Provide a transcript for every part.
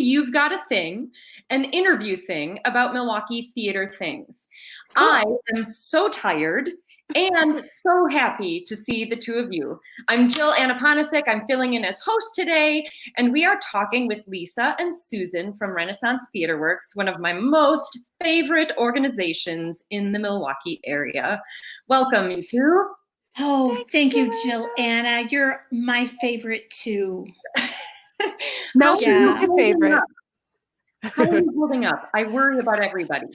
You've Got a Thing, an interview thing about Milwaukee theater things. Cool. I am so tired and so happy to see the two of you. I'm Jill Anaponasek. I'm filling in as host today, and we are talking with Lisa and Susan from Renaissance Theaterworks, one of my most favorite organizations in the Milwaukee area. Welcome, you two. Oh, thank you, Jill Anna. You're my favorite too. No, she's my favorite. How are you holding up? I worry about everybody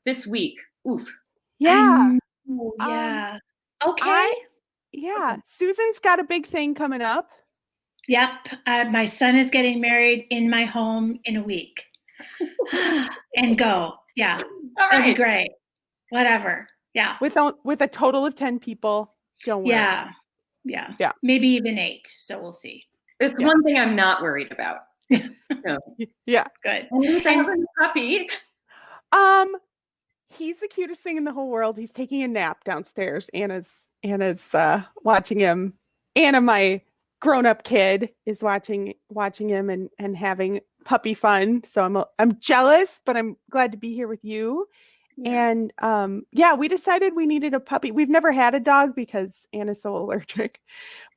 this week. Oof. Yeah. Yeah. Okay. Susan's got a big thing coming up. Yep. My son is getting married in my home in a week. And go. Yeah. All That'd be right. great. Whatever. Yeah. With a total of 10 people. Don't worry. Yeah. Maybe even 8. So we'll see. It's one thing I'm not worried about. So. Yeah. Good. And Lisa having a puppy. He's the cutest thing in the whole world. He's taking a nap downstairs. Anna's watching him. Anna, my grown-up kid, is watching him and having puppy fun. So I'm jealous, but I'm glad to be here with you. Yeah. And we decided we needed a puppy. We've never had a dog because Anna's so allergic.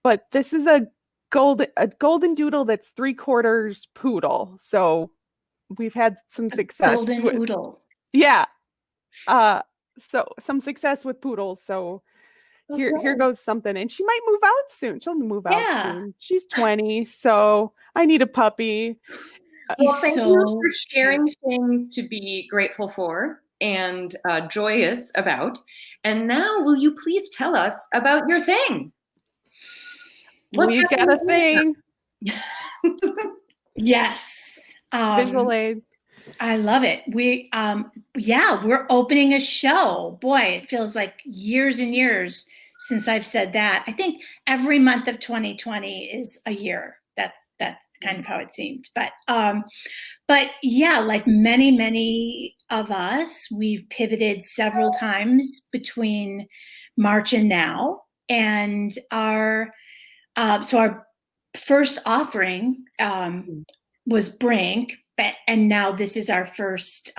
But this is a golden doodle that's 3/4 poodle. So we've had some success. Golden doodle. Yeah. So some success with poodles. So here goes something. And she might move out soon. She'll move out soon. She's 20. So I need a puppy. Well, thank you for sharing things to be grateful for and joyous about. And now, will you please tell us about your thing? We've got a thing. Yes. Visual aid. I love it. We're opening a show. Boy, it feels like years and years since I've said that. I think every month of 2020 is a year. That's kind of how it seemed. But yeah, like many of us, we've pivoted several times between March and now. And our first offering was Brink, and now this is our first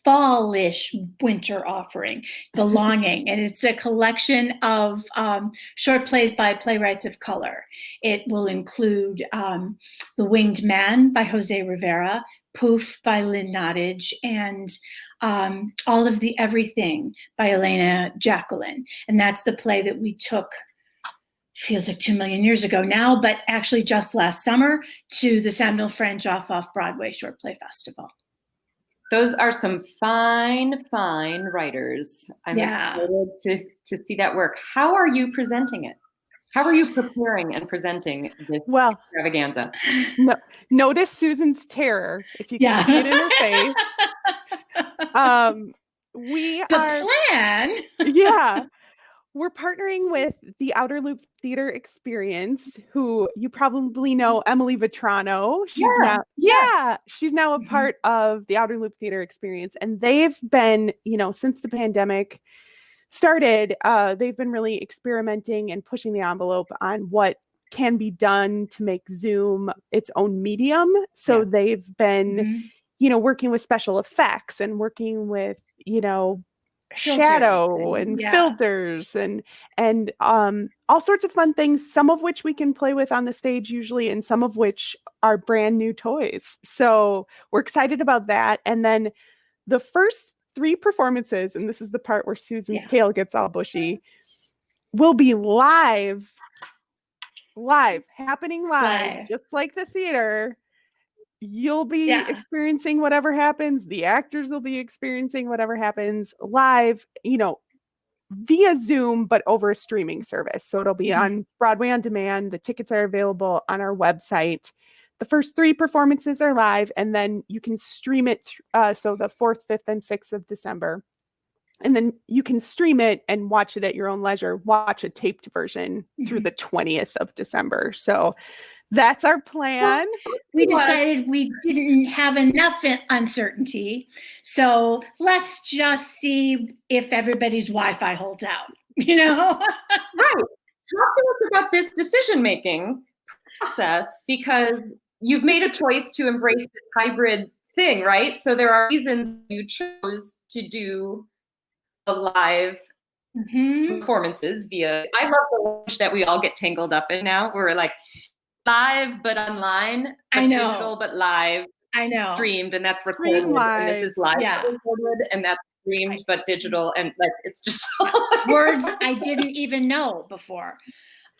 fallish winter offering, Belonging, and it's a collection of short plays by playwrights of color. It will include The Winged Man by Jose Rivera, Poof by Lynn Nottage, and All of the Everything by Elena Jacqueline. And that's the play that we took, feels like 2 million years ago now, but actually just last summer, to the Samuel French Off-Broadway Short Play Festival. Those are some fine writers. I'm excited to see that work. How are you presenting it? How are you preparing and presenting this extravaganza? Notice Susan's terror, if you can see it in her face. Plan. Yeah. We're partnering with the Outer Loop Theater Experience, who you probably know, Emily Vetrano. She's now a part of the Outer Loop Theater Experience. And they've been, since the pandemic started, they've been really experimenting and pushing the envelope on what can be done to make Zoom its own medium. So they've been, working with special effects and working with, shadow and filters and all sorts of fun things, some of which we can play with on the stage usually, and some of which are brand new toys. So we're excited about that. And then the first 3 performances, and this is the part where Susan's tail gets all bushy, will be happening live, just like the theater. You'll be experiencing whatever happens. The actors will be experiencing whatever happens live, via Zoom, but over a streaming service. So it'll be on Broadway On Demand. The tickets are available on our website. The first 3 performances are live, and then you can stream it. So the 4th, 5th, and 6th of December. And then you can stream it and watch it at your own leisure. Watch a taped version through the 20th of December. So that's our plan. We decided we didn't have enough uncertainty. So let's just see if everybody's Wi-Fi holds out, Right. Talk to us about this decision-making process, because you've made a choice to embrace this hybrid thing, right? So there are reasons you chose to do the live performances via. I love the language that we all get tangled up in now. We're like live but online, but I know. digital but live. I know. Streamed, and that's recorded, and this is live but recorded, and that's streamed but digital, and like it's just words I didn't even know before.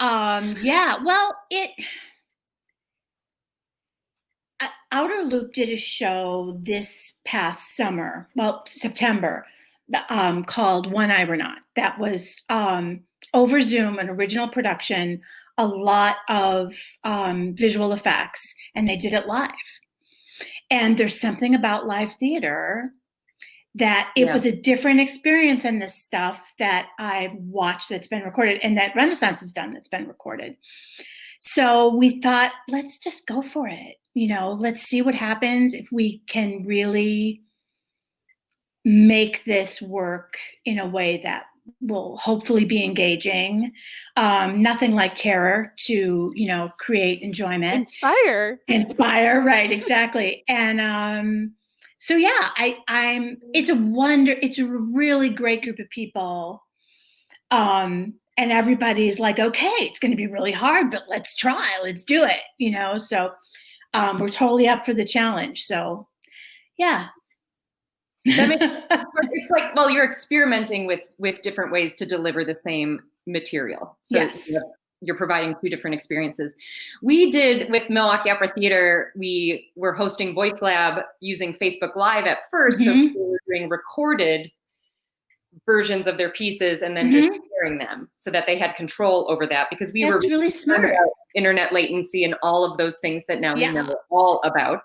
Yeah, well, Outer Loop did a show this past summer, well, September, called One Not. That was over Zoom, an original production, a lot of visual effects, and they did it live. And there's something about live theater that it was a different experience than the stuff that I've watched that's been recorded and that Renaissance has done that's been recorded. So we thought, let's just go for it. You know, let's see what happens if we can really make this work in a way that will hopefully be engaging. Nothing like terror to, you know, create enjoyment. Inspire, right, exactly. And so yeah, it's a really great group of people. And everybody's like, okay, it's going to be really hard, but let's try, let's do it, you know? So we're totally up for the challenge. So yeah. It's like, well, you're experimenting with different ways to deliver the same material. So yes. You're providing two different experiences. We did with Milwaukee Opera Theater, we were hosting Voice Lab using Facebook Live at first. So we were doing recorded versions of their pieces and then just sharing them so that they had control over that, because we were really smart about internet latency and all of those things that now we know all about.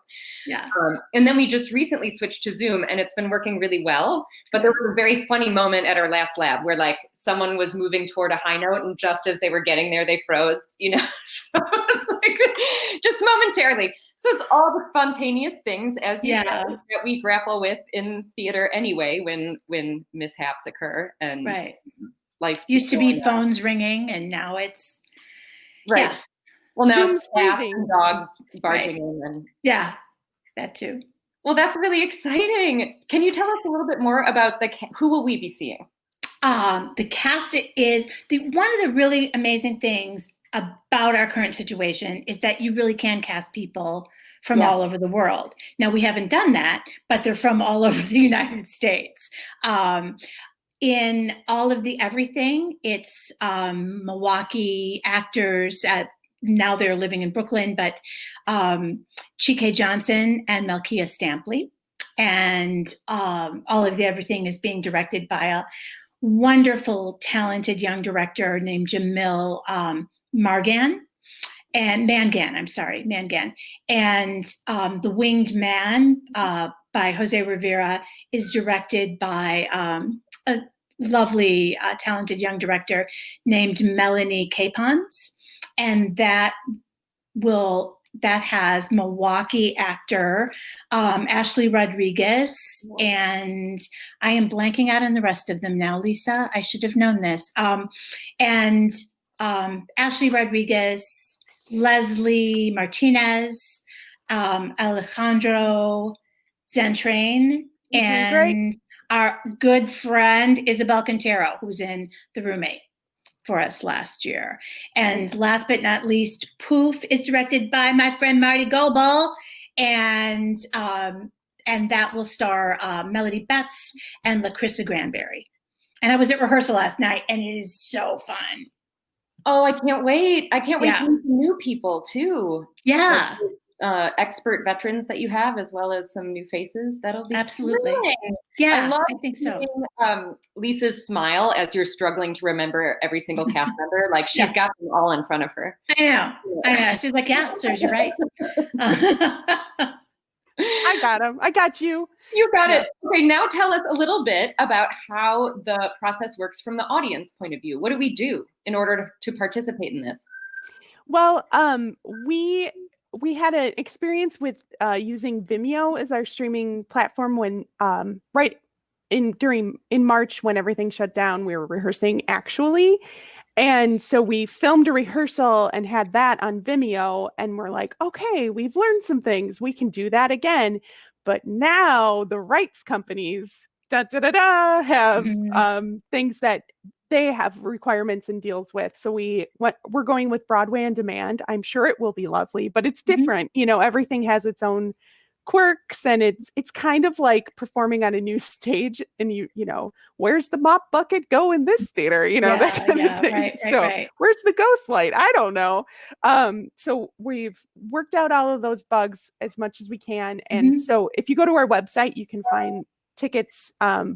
Yeah. And then we just recently switched to Zoom, and it's been working really well. But there was a very funny moment at our last lab where like someone was moving toward a high note, and just as they were getting there, they froze, you know, so it's like just momentarily. So it's all the spontaneous things, as you said, that we grapple with in theater anyway, when mishaps occur. And life used to be phones ringing, and now it's right. Well, now it's and dogs barging in, and that too. Well, that's really exciting. Can you tell us a little bit more about who will we be seeing? The cast is one of the really amazing things about our current situation is that you really can cast people from all over the world. Now, we haven't done that, but they're from all over the United States. In all of the everything, it's Milwaukee actors. Now they're living in Brooklyn, but Chike Johnson and Malkia Stampley. And all of the everything is being directed by a wonderful, talented young director named Jamil Mangan. And The Winged Man by Jose Rivera is directed by a lovely, talented young director named Melanie Capons. And that has Milwaukee actor Ashley Rodriguez, and I am blanking out on the rest of them now, Lisa. I should have known this. And Ashley Rodriguez, Leslie Martinez, Alejandro Zentrain, and our good friend Isabel Quintero, who's in The Roommate for us last year. And last but not least, Poof is directed by my friend Marty Goebel, and that will star Melody Betts and LaCrissa Granberry. And I was at rehearsal last night, and it is so fun. Oh, I can't wait. I can't wait to meet new people too. Yeah. Like, expert veterans that you have, as well as some new faces. That'll be absolutely thrilling. Yeah, I think so. Seeing, Lisa's smile as you're struggling to remember every single cast member. Like she's got them all in front of her. I know. She's like, yeah, serves you right. I got him. I got you. You got it. Okay, now tell us a little bit about how the process works from the audience point of view. What do we do in order to participate in this? Well, we had an experience with using Vimeo as our streaming platform when right in March when everything shut down, we were rehearsing actually. And so we filmed a rehearsal and had that on Vimeo, and we're like, okay, we've learned some things. We can do that again. But now the rights companies have things that they have requirements and deals with. So we're going with Broadway on demand. I'm sure it will be lovely, but it's different. You know, everything has its own quirks, and it's kind of like performing on a new stage, and you know, where's the mop bucket go in this theater, you know, that kind of thing. Right. Where's the ghost light? I don't know. So we've worked out all of those bugs as much as we can, and so if you go to our website, you can find tickets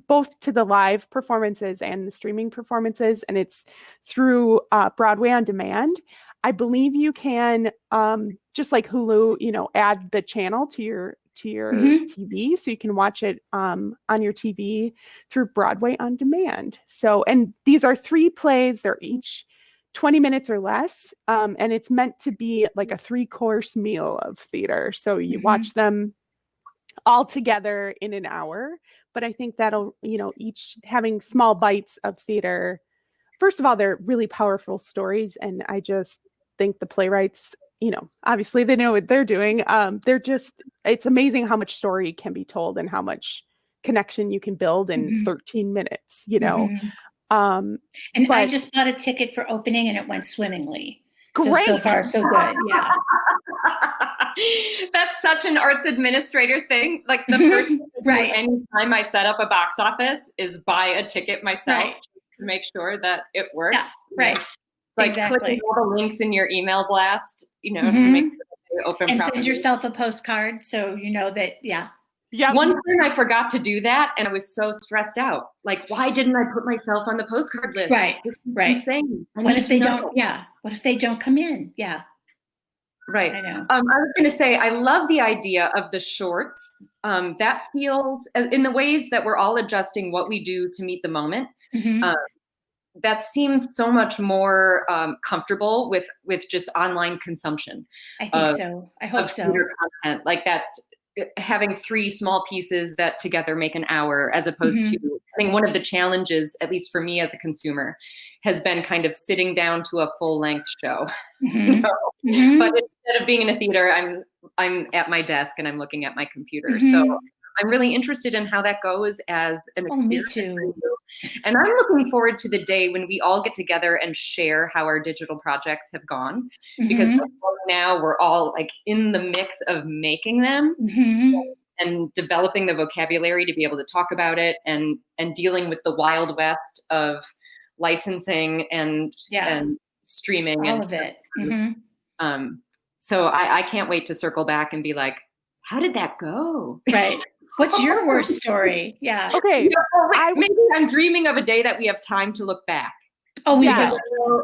both to the live performances and the streaming performances, and it's through Broadway on Demand. I believe you can just like Hulu, you know, add the channel to your TV, so you can watch it on your TV through Broadway on Demand. So, and these are 3 plays; they're each 20 minutes or less, and it's meant to be like a 3-course meal of theater. So you watch them all together in an hour. But I think that'll, you know, each having small bites of theater. First of all, they're really powerful stories, and I just think the playwrights, you know, obviously they know what they're doing. It's amazing how much story can be told and how much connection you can build in 13 minutes, you know. And I just bought a ticket for opening, and it went swimmingly. Great. So far, so good. Yeah. That's such an arts administrator thing. Like the first thing anytime I set up a box office is buy a ticket myself to make sure that it works. Yeah, right. Like clicking all the links in your email blast, you know, to make sure that they open and properly. Send yourself a postcard so you know that, Yeah. One time I forgot to do that, and I was so stressed out. Like, why didn't I put myself on the postcard list? Right. Insane. What if they don't? Yeah. What if they don't come in? Yeah. Right. I know. I was going to say, I love the idea of the shorts. That feels, in the ways that we're all adjusting what we do to meet the moment. That seems so much more comfortable with just online consumption. I think so. I hope so. Theater content like that, having 3 small pieces that together make an hour, as opposed to, I think one of the challenges, at least for me as a consumer, has been kind of sitting down to a full-length show. You know? But instead of being in a theater, I'm at my desk and I'm looking at my computer. So I'm really interested in how that goes as an experience. Me too. And I'm looking forward to the day when we all get together and share how our digital projects have gone. Because now we're all like in the mix of making them and developing the vocabulary to be able to talk about it, and dealing with the wild west of licensing and streaming. All of it. So I can't wait to circle back and be like, how did that go? Right. What's your worst story? Yeah. Okay. You know, maybe I'm dreaming of a day that we have time to look back. Oh, yeah.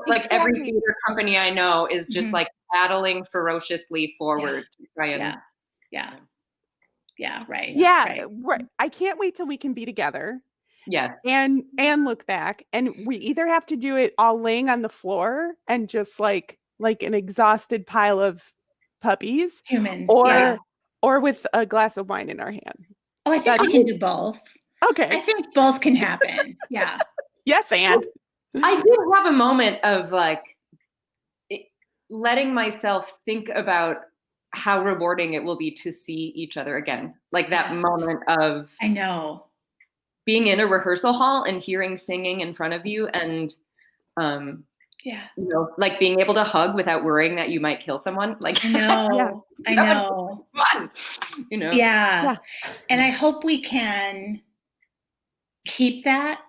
Like every theater company I know is just like paddling ferociously forward to try and. Right. Right. I can't wait till we can be together. Yes. And look back, and we either have to do it all laying on the floor and just like an exhausted pile of puppies, humans, or with a glass of wine in our hand. Oh, I think we can do both. Okay. I think both can happen. Yeah. Yes, and I did have a moment of like letting myself think about how rewarding it will be to see each other again. Like that moment of being in a rehearsal hall and hearing singing in front of you, and you know, like being able to hug without worrying that you might kill someone. Like I know. Fun, you know. Yeah. And I hope we can keep that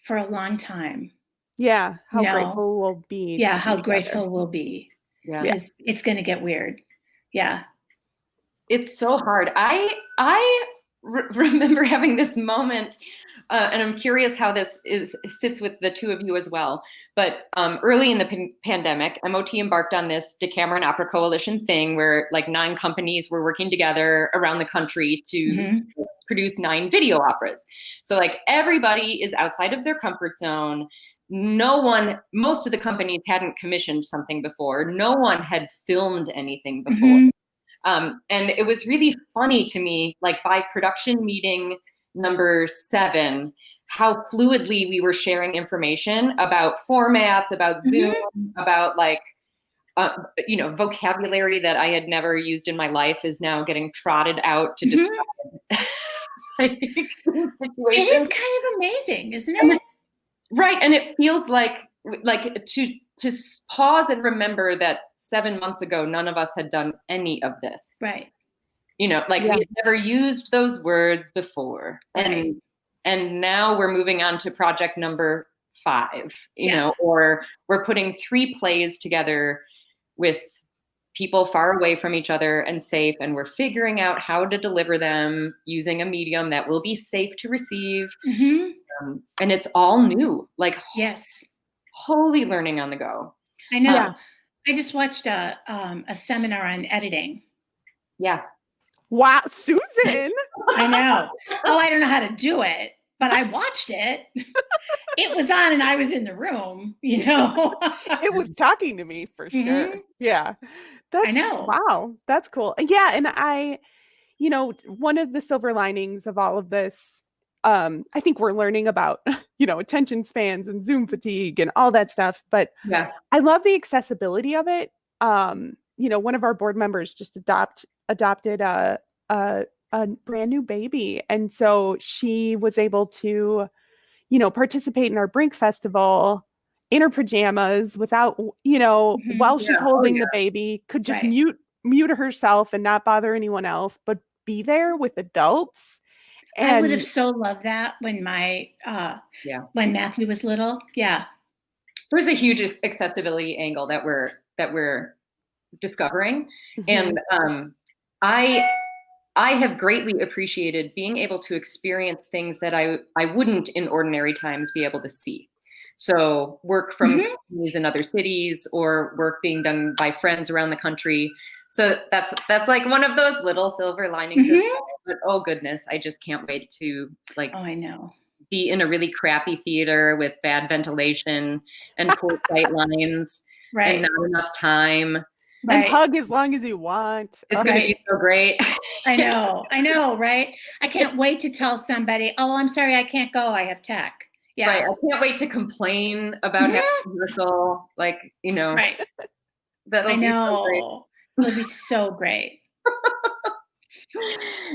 for a long time. Yeah. How grateful we'll be. Yeah, how grateful we'll be. Yeah. Because it's going to get weird. Yeah. It's so hard. I remember having this moment, and I'm curious how this sits with the two of you as well. But early in the pandemic, MOT embarked on this Decameron Opera Coalition thing where like 9 companies were working together around the country to produce 9 video operas. So like everybody is outside of their comfort zone. Most of the companies hadn't commissioned something before. No one had filmed anything before. And it was really funny to me, like by production meeting number 7, how fluidly we were sharing information about formats, about Zoom, about like, vocabulary that I had never used in my life is now getting trotted out to describe It is kind of amazing, isn't it? Right. And it feels like to pause and remember that 7 months ago, none of us had done any of this. Right. We had never used those words before. Right. And now we're moving on to project number 5, or we're putting 3 plays together with people far away from each other and safe, and we're figuring out how to deliver them using a medium that will be safe to receive. And it's all new, wholly learning on the go. I know. I just watched a seminar on editing. Yeah. Wow, Susan. I know. Oh, I don't know how to do it, but I watched it. It was on and I was in the room, It was talking to me for sure. Yeah. I know. Wow. That's cool. Yeah. And one of the silver linings of all of this, I think we're learning about, attention spans and Zoom fatigue and all that stuff. But I love the accessibility of it. One of our board members just adopted a brand new baby. And so she was able to, participate in our Brink Festival in her pajamas without, while she's holding the baby, could just mute herself and not bother anyone else, but be there with adults. And I would have so loved that when when Matthew was little. Yeah. There's a huge accessibility angle that we're discovering. And I have greatly appreciated being able to experience things that I wouldn't in ordinary times be able to see. So work from companies in other cities or work being done by friends around the country. So that's like one of those little silver linings as well. But oh goodness, I just can't wait to I know. Be in a really crappy theater with bad ventilation and poor sight lines and not enough time. And hug as long as you want. It's going to be so great. I know, right? I can't wait to tell somebody, oh, I'm sorry, I can't go. I have tech. Yeah. Right. I can't wait to complain about having rehearsal. Right. That'll I know. It'll be so great.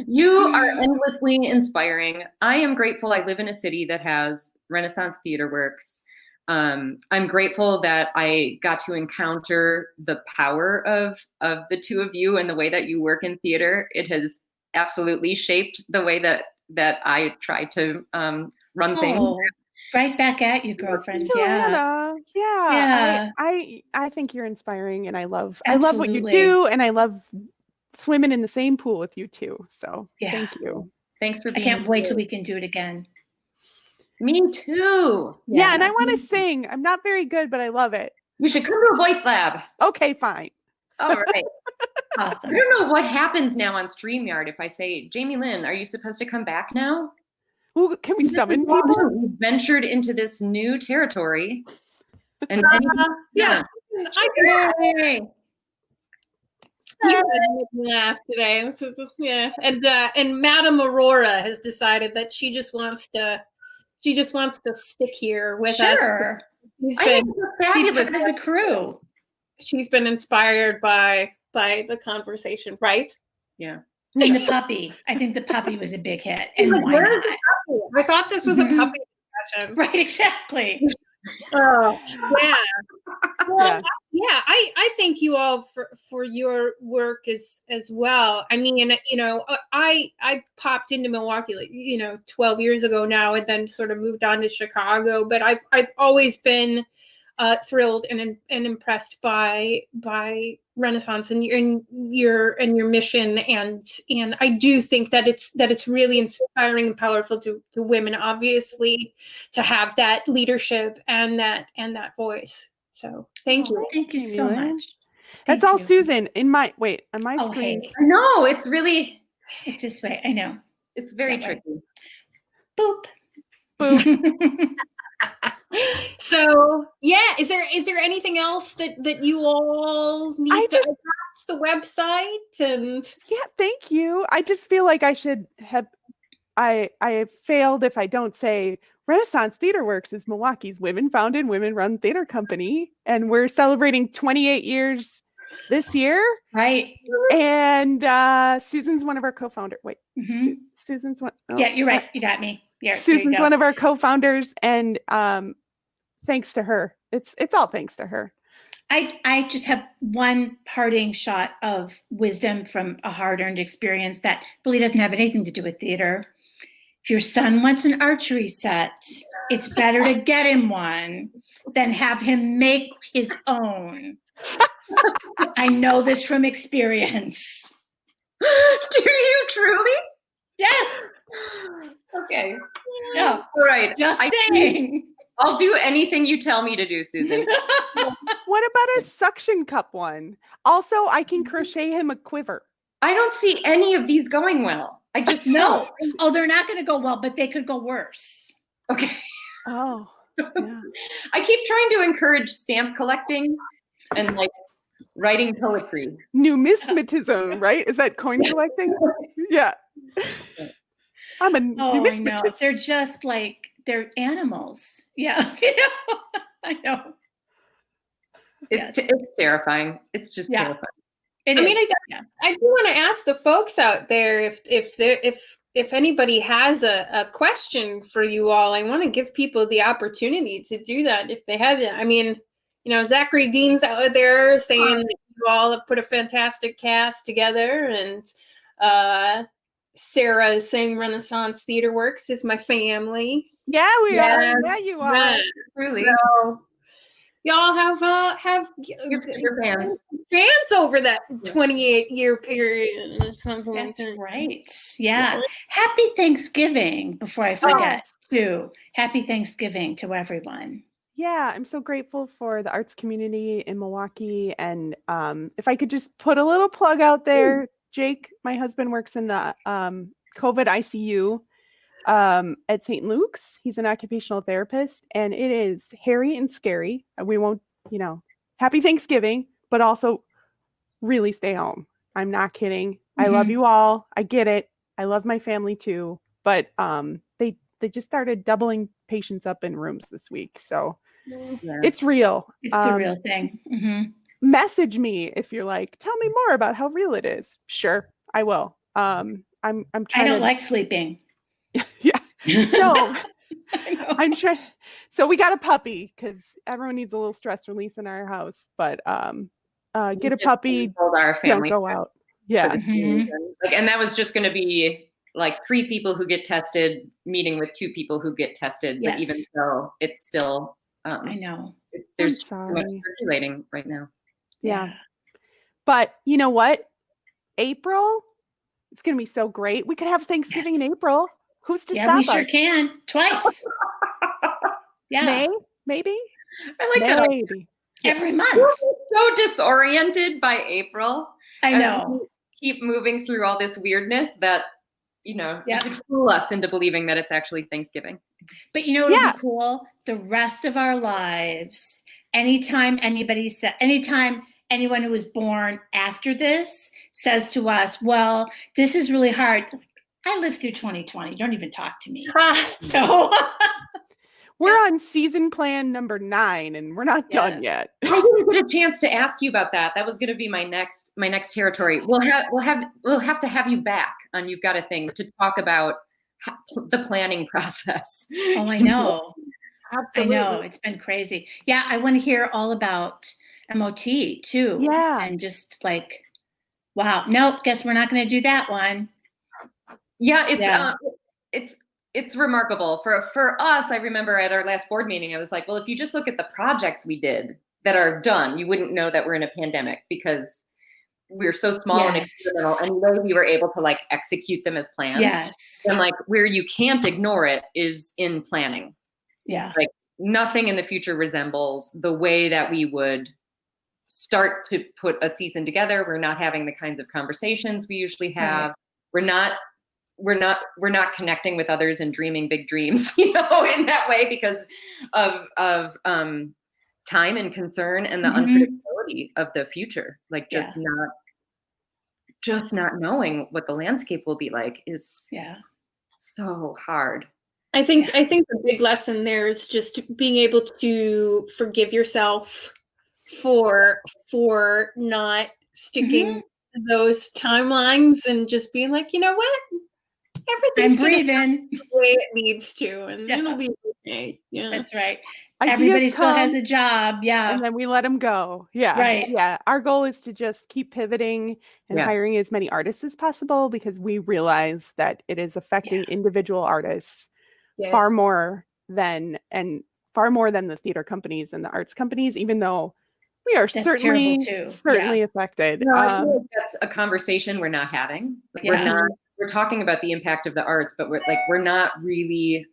You are endlessly inspiring. I am grateful I live in a city that has Renaissance Theaterworks. I'm grateful that I got to encounter the power of the two of you and the way that you work in theater. It has absolutely shaped the way that I try to run things. Right back at you, girlfriend. Joanna. Yeah. I think you're inspiring, and I love what you do, and I love swimming in the same pool with you too. So thank you. Thanks for being here. I can't wait till we can do it again. Me too. Yeah, and I want to sing. I'm not very good, but I love it. You should come to a voice lab. Okay, fine. All right. Awesome. I don't know what happens now on StreamYard if I say, Jamie Lynn, are you supposed to come back now? Ooh, can we summon people? We ventured into this new territory. And I you made me laugh today. And Madame Aurora has decided that she just wants to stick here with us. She's been fabulous. The crew. She's been inspired by the conversation, right? Yeah. And the puppy. I think the puppy was a big hit. And why not? I thought this was a puppy discussion. Right, exactly. Oh, yeah. Well, I thank you all for your work as well. I mean, I popped into Milwaukee, 12 years ago now, and then sort of moved on to Chicago. But I've always been thrilled and impressed by Renaissance and your mission, and I do think that it's really inspiring and powerful to women, obviously, to have that leadership and that voice. So thank you. Thank you so much. That's all Susan on my screen. Hey. I know, it's this way. I know. It's very tricky. Boop. So is there anything else that you all need to address the website? And thank you. I just feel like I should have I failed if I don't say Renaissance Theaterworks is Milwaukee's women-founded, women-run theater company, and we're celebrating 28 years this year. Right. And Susan's one of our co-founders. Wait, Susan's one. Yeah, you're right. You got me. Yeah, Susan's one of our co-founders, and thanks to her. It's all thanks to her. I just have one parting shot of wisdom from a hard-earned experience that really doesn't have anything to do with theater. If your son wants an archery set, it's better to get him one than have him make his own. I know this from experience. Do you truly? Yes. Okay. Yeah. All right. Just saying. I'll do anything you tell me to do, Susan. What about a suction cup one? Also, I can crochet him a quiver. I don't see any of these going well. I just know. Oh, they're not going to go well, but they could go worse. Okay. Oh. Yeah. I keep trying to encourage stamp collecting and like writing poetry. Numismatism, right? Is that coin collecting? Yeah. I'm a numismatist. I know. They're just like, they're animals. Yeah. I know. It's terrifying. It's just terrifying. I mean, I do want to ask the folks out there if anybody has a question for you all. I want to give people the opportunity to do that if they have it. I mean, Zachary Dean's out there saying that you all have put a fantastic cast together, and Sarah is saying Renaissance Theaterworks is my family. Yeah, we are. Yeah, you are. Yeah, really. So, y'all have your fans over that 28-year period or something. That's right. Yeah. Happy Thanksgiving before I forget too. Happy Thanksgiving to everyone. Yeah, I'm so grateful for the arts community in Milwaukee. And if I could just put a little plug out there, Jake, my husband, works in the COVID ICU at St. Luke's. He's an occupational therapist, and it is hairy and scary. We won't, happy Thanksgiving, but also really stay home. I'm not kidding. I love you all. I get it. I love my family too. But they just started doubling patients up in rooms this week. So it's real. It's the real thing. Message me if you're like, tell me more about how real it is. Sure, I will. I'm trying. I don't like sleeping. Yeah. No. I'm sure. So we got a puppy because everyone needs a little stress release in our house. But get a puppy. Our family don't go out. Yeah. And that was just going to be like 3 people who get tested, meeting with 2 people who get tested. Yes. But even so, it's still. I know. There's too much circulating right now. Yeah. But you know what? April, it's going to be so great. We could have Thanksgiving in April. Who's to stop us? Yeah, we sure can. Twice. Yeah. May, maybe? I like that. Maybe. Every month. We're so disoriented by April. I know. Keep moving through all this weirdness that, you could fool us into believing that it's actually Thanksgiving. But what would be cool? The rest of our lives, anytime anyone who was born after this says to us, well, this is really hard. I lived through 2020. Don't even talk to me. So we're on season plan number 9 and we're not done yet. I didn't get a chance to ask you about that. That was going to be my next territory. We'll have to have you back on You've Got a Thing to talk about the planning process. Oh, I know. Absolutely. I know. It's been crazy. Yeah, I want to hear all about MOT too. Yeah. And just like, wow. Nope, guess we're not going to do that one. Yeah, it's remarkable. For us, I remember at our last board meeting, I was like, well, if you just look at the projects we did that are done, you wouldn't know that we're in a pandemic because we're so small and experimental. Anyway, we were able to like execute them as planned. Yes. And like where you can't ignore it is in planning. Yeah. Like nothing in the future resembles the way that we would start to put a season together. We're not having the kinds of conversations we usually have. Right. We're not connecting with others and dreaming big dreams, in that way because of time and concern and the unpredictability of the future. Like just not knowing what the landscape will be like is so hard. I think the big lesson there is just being able to forgive yourself for not sticking to those timelines and just being like, you know what? Everything's I'm breathing the way it needs to, and it'll be okay. Yeah, that's right. Ideas Everybody still come, has a job. Yeah. and then we let them go. Yeah. Right. Yeah. Our goal is to just keep pivoting and hiring as many artists as possible, because we realize that it is affecting individual artists far more than the theater companies and the arts companies, even though we are That's certainly affected. No, I feel like that's a conversation we're not having. Like, we're talking about the impact of the arts, but we're not really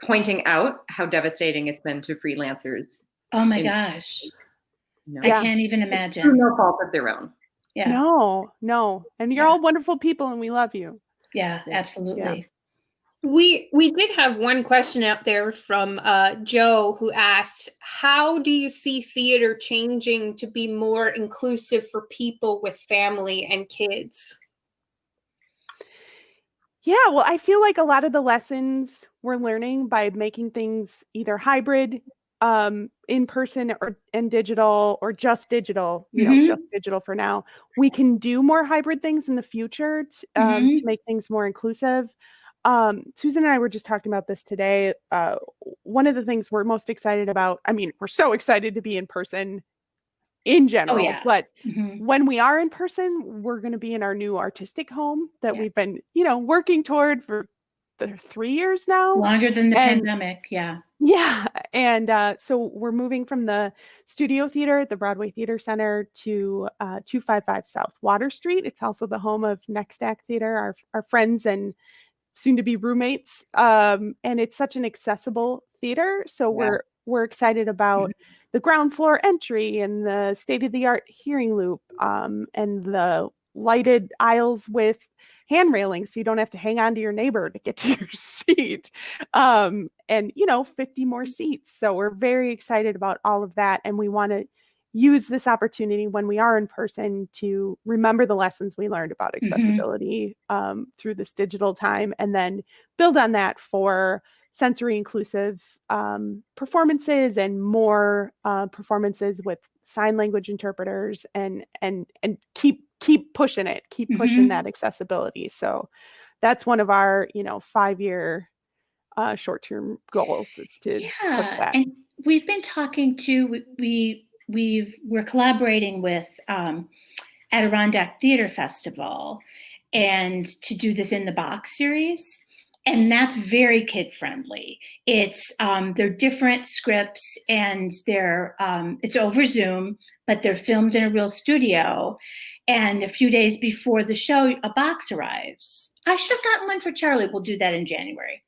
pointing out how devastating it's been to freelancers. Oh my gosh. No. I can't even imagine. Through no fault of their own. Yeah. No. And you're all wonderful people, and we love you. Yeah, absolutely. Yeah. We did have one question out there from Joe, who asked, how do you see theater changing to be more inclusive for people with family and kids? Yeah, well, I feel like a lot of the lessons we're learning by making things either hybrid, in person and digital, or just digital, just digital for now. We can do more hybrid things in the future to make things more inclusive. Susan and I were just talking about this today. One of the things we're most excited about, I mean, we're so excited to be in person in general, but when we are in person, we're going to be in our new artistic home that we've been, working toward for 3 years now. Longer than the pandemic. Yeah. Yeah. And so we're moving from the Studio Theater at the Broadway Theater Center to 255 South Water Street. It's also the home of Next Act Theater, our friends and soon to be roommates. And it's such an accessible theater. So we're excited about the ground floor entry and the state-of-the-art hearing loop, and the lighted aisles with hand railings, so you don't have to hang on to your neighbor to get to your seat. And 50 more seats. So we're very excited about all of that. And we want to use this opportunity when we are in person to remember the lessons we learned about accessibility through this digital time, and then build on that for sensory inclusive performances and more performances with sign language interpreters, and keep pushing it, pushing that accessibility. So that's one of our 5-year short-term goals, is to push that. And we've been talking to we're collaborating with Adirondack Theater Festival, and to do this In the Box series. And that's very kid friendly. It's they're different scripts, and they're it's over Zoom, but they're filmed in a real studio. And a few days before the show, a box arrives. I should have gotten one for Charlie. We'll do that in January.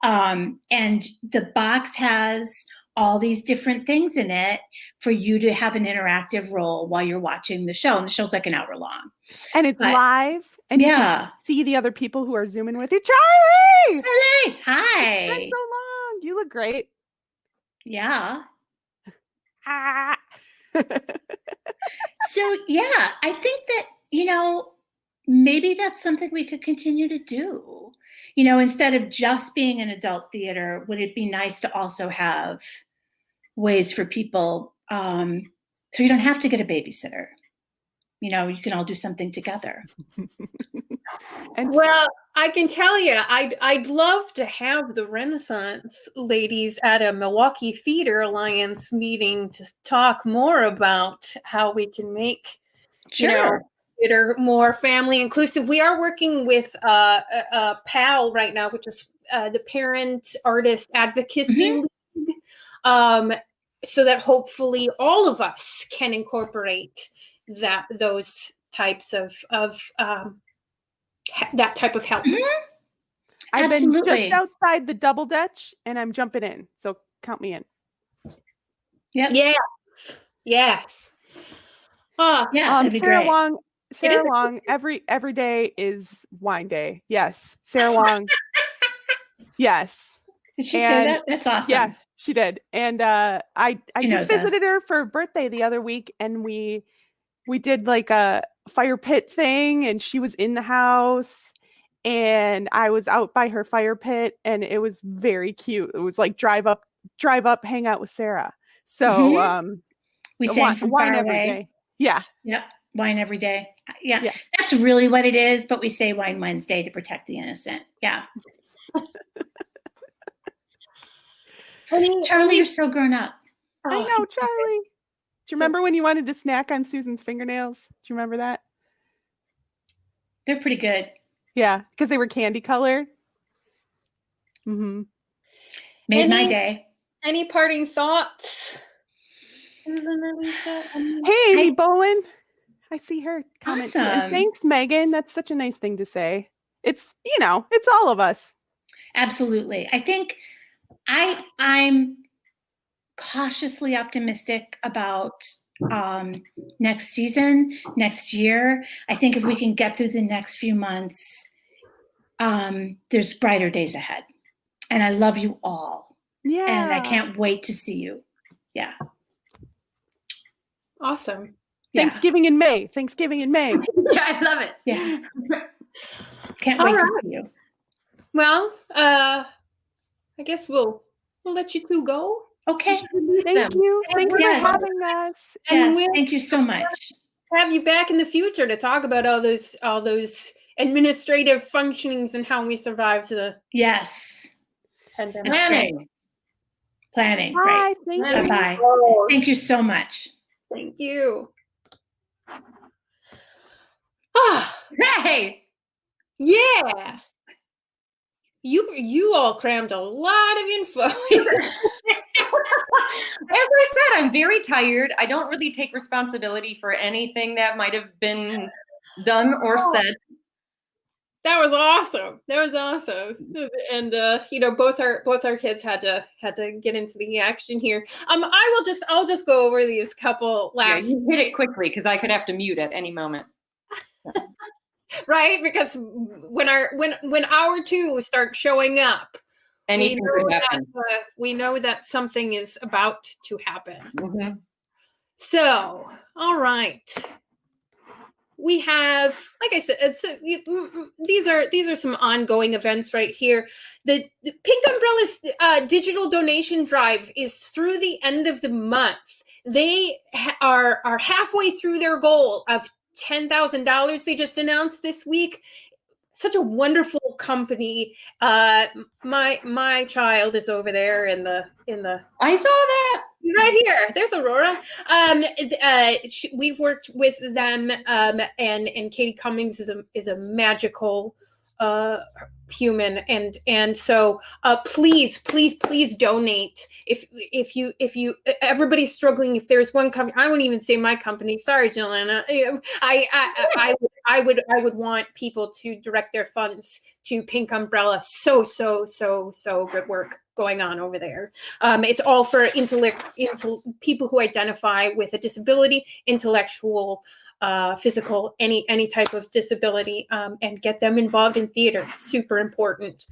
And the box has all these different things in it for you to have an interactive role while you're watching the show. And the show's like an hour long. And it's live. And you can see the other people who are Zooming with you. Charlie! Charlie! Hi! It's been so long. You look great. Yeah. Ah. So, yeah, I think that, maybe that's something we could continue to do. Instead of just being an adult theater, would it be nice to also have ways for people, so you don't have to get a babysitter? You can all do something together. Well, I can tell you, I'd love to have the Renaissance ladies at a Milwaukee Theater Alliance meeting to talk more about how we can make, theater more family inclusive. We are working with a PAL right now, which is the Parent Artist Advocacy League, so that hopefully all of us can incorporate those types of that type of help. I've been just outside the Double Dutch, and I'm jumping in, so count me in. Yes. Sarah Wong, every day is wine day. Yes, Sarah Wong. Yes. Did she say that? That's awesome. Yeah, she did. And I just visited her for her birthday the other week, and we did like a fire pit thing, and she was in the house, and I was out by her fire pit, and it was very cute. It was like drive up, hang out with Sarah. So we sang from wine far every away. day. Yeah. Yep. Wine every day. Yeah. That's really what it is. But we say Wine Wednesday to protect the innocent. Yeah. Charlie, you're so grown up. I know, Charlie. Do you remember when you wanted to snack on Susan's fingernails? Do you remember that? They're pretty good. Yeah, because they were candy colored. Mm-hmm. Made my day. Any parting thoughts? Hey, Amy Bolin. I see her comment. Awesome. Thanks, Megan. That's such a nice thing to say. It's, it's all of us. Absolutely. I think I'm cautiously optimistic about next season, next year. I think if we can get through the next few months, there's brighter days ahead. And I love you all. Yeah. And I can't wait to see you. Yeah. Awesome. Thanksgiving in May. Yeah, I love it. Yeah. Can't wait to see you. Well, I guess we'll let you two go. Okay. Thank you. Thanks for having us. And thank you so much. Have you back in the future to talk about all those administrative functionings and how we survived the pandemic. Planning. Bye. Right. Thank you. Bye. Thank you so much. Thank you. Hey. Yeah. You all crammed a lot of info. As I said, I'm very tired. I don't really take responsibility for anything that might have been done or said. That was awesome. And both our kids had to get into the action here. I'll just go over these couple last. Yeah, you hit it quickly because I could have to mute at any moment. Right, because when our two start showing up, anything could happen. We know that something is about to happen. Mm-hmm. So, all right. We have, like I said, these are some ongoing events right here. The Pink Umbrella's digital donation drive is through the end of the month. They are halfway through their goal of $10,000 they just announced this week. Such a wonderful company. My child is over there in the. I saw that right here. There's Aurora. We've worked with them, and Katie Cummings is a magical human, and so please donate if you everybody's struggling. If there's one company, I won't even say my company, sorry Jelena, I would want people to direct their funds to Pink Umbrella. So good work going on over there. It's all for people who identify with a disability, intellectual, physical, any type of disability, and get them involved in theater. Super important.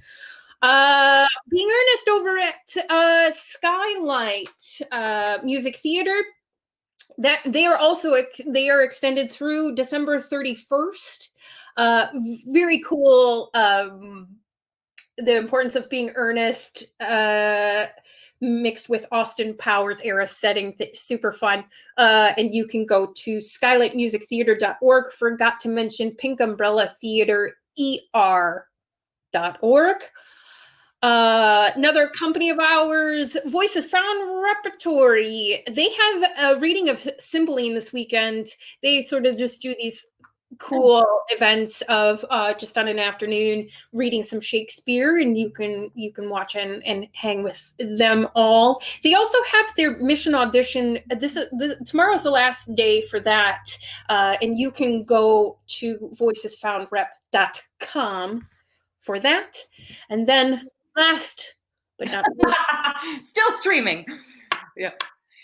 Being earnest over at Skylight Music Theater, that they are extended through December 31st. Very cool. The importance of being earnest, mixed with Austin Powers era setting, super fun. And you can go to skylightmusictheater.org. Forgot to mention Pink Umbrella Theater ER.org. Another company of ours, Voices Found Repertory. They have a reading of Cymbeline this weekend. They sort of just do these cool events of just on an afternoon reading some Shakespeare, and you can watch and hang with them all. They also have their mission audition. Tomorrow's the last day for that, and you can go to voicesfoundrep.com for that. And then last but not least, still streaming. Yeah.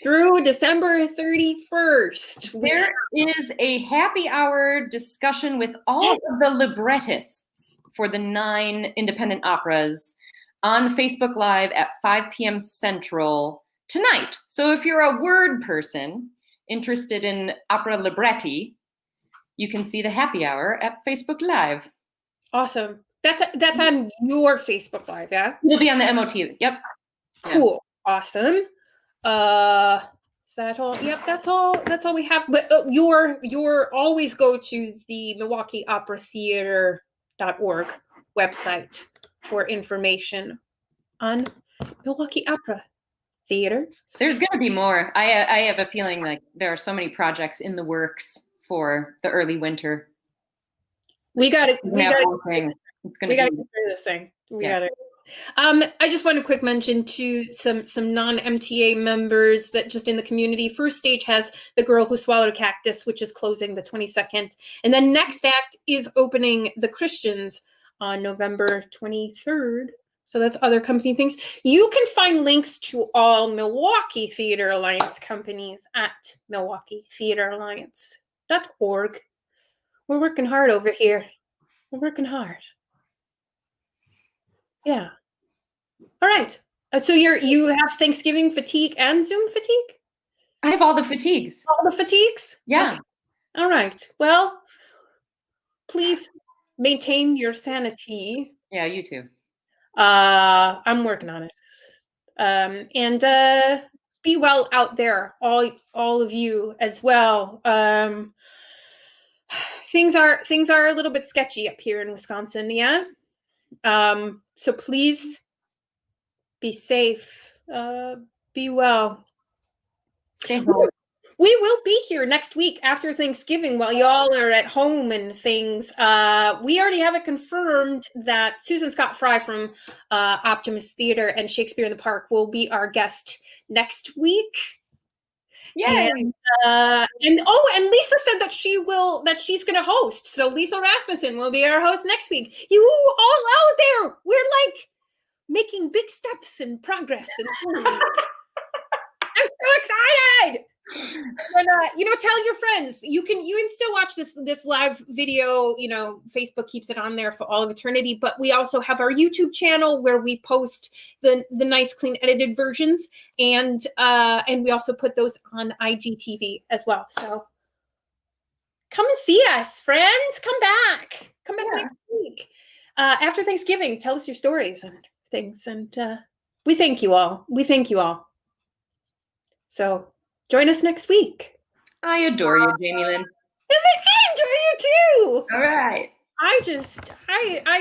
Through December 31st. There is a happy hour discussion with all of the librettists for the 9 independent operas on Facebook Live at 5 p.m. Central tonight. So if you're a word person interested in opera libretti, you can see the happy hour at Facebook Live. Awesome. That's on your Facebook Live, yeah? We'll be on the MOT. Yep. Cool. Yeah. Awesome. Is that all? Yep, that's all we have. But you're always go to the Milwaukee Opera Theater.org website for information on Milwaukee Opera Theater. There's going to be more. I have a feeling like there are so many projects in the works for the early winter. We got to It's going to be get through this thing. I just want a quick mention to some non-MTA members that just in the community. First stage has The Girl Who Swallowed a Cactus, which is closing the 22nd. And then Next Act is opening The Christians on November 23rd. So that's other company things. You can find links to all Milwaukee Theater Alliance companies at MilwaukeeTheaterAlliance.org. We're working hard over here. We're working hard. Yeah. All right. So you have Thanksgiving fatigue and Zoom fatigue? I have all the fatigues. All the fatigues? Yeah. Okay. All right. Well, please maintain your sanity. Yeah, you too. I'm working on it. And be well out there, all of you as well. Things are a little bit sketchy up here in Wisconsin, yeah. So please be safe. Be well. Stay home. We will be here next week after Thanksgiving while y'all are at home and things. We already have it confirmed that Susan Scott Fry from Optimist Theater and Shakespeare in the Park will be our guest next week. Yay! And Lisa said that she's going to host. So Lisa Rasmussen will be our host next week. You all out there, we're like making big steps in progress. I'm so excited. And tell your friends. You can still watch this live video. Facebook keeps it on there for all of eternity. But we also have our YouTube channel where we post the nice, clean, edited versions, and we also put those on IGTV as well. So come and see us, friends. Come back next week after Thanksgiving. Tell us your stories and things, and we thank you all. So. Join us next week. I adore you, Jamie Lynn. I enjoy you too. All right. I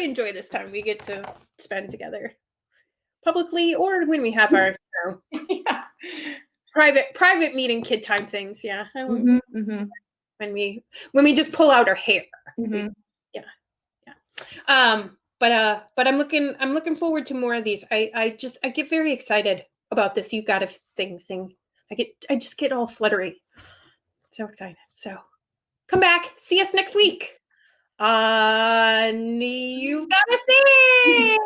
enjoy this time we get to spend together, publicly or when we have our private meeting kid time things. Yeah. When we just pull out our hair. Mm-hmm. Yeah. But I'm looking forward to more of these. I get very excited about this You Got a thing. I just get all fluttery. So excited. So come back. See us next week. You've got a thing.